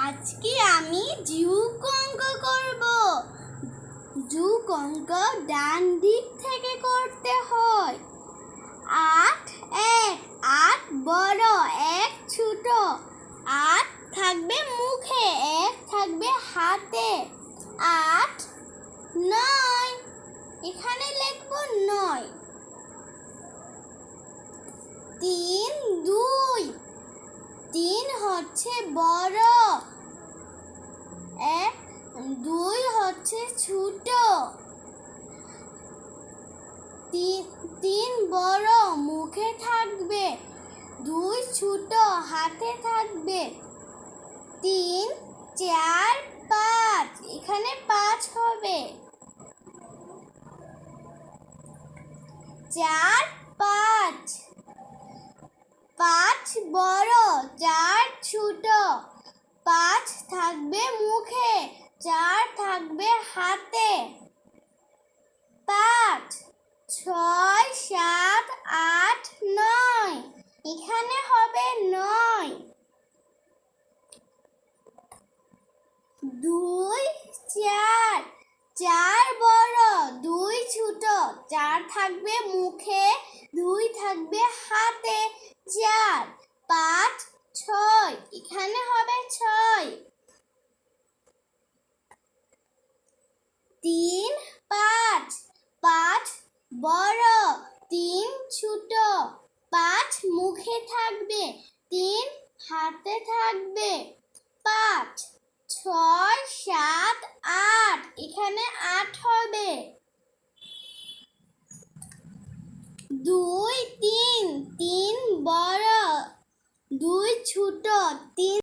আজকে আমি যুগ অঙ্ক করব। যুগ অঙ্ক ডান দিক থেকে করতে হয়। ৮ এক, ৮ বড়, ১ ছোট। ৮ থাকবে মুখে, ১ থাকবে হাতে। ৮ ৯, এখানে লিখব ৯। ৩ ২, ৩ হচ্ছে বড়, ২ হচ্ছে ছোট। ৩ বড় মুখে থাকবে, ২ ছোট হাতে থাকবে। ৩ ৪ ৫, এখানে ৫ হবে। ৪ ৫, ৫ বড়, ৪ ছোট। ৫ থাকবে মুখে, ৪ থাকবে হাতে। ৫ ৬ ৭ ৮ ৯, এখানে হবে ৯। ২ ৪, ৪ বড়, ২ ছোট। ৪ থাকবে মুখে, ২ থাকবে হাতে। ৪ ৫ ৬, এখানে হবে ৬। ৩ ৫, ৫ বড়, ৩ ছোট। ৫ মুখে থাকবে, ৩ হাতে থাকবে। ৫ ৬ ৭ ৮, এখানে ৮ হবে। ২ ৩, ৩ বড়, ২ ছোট। ৩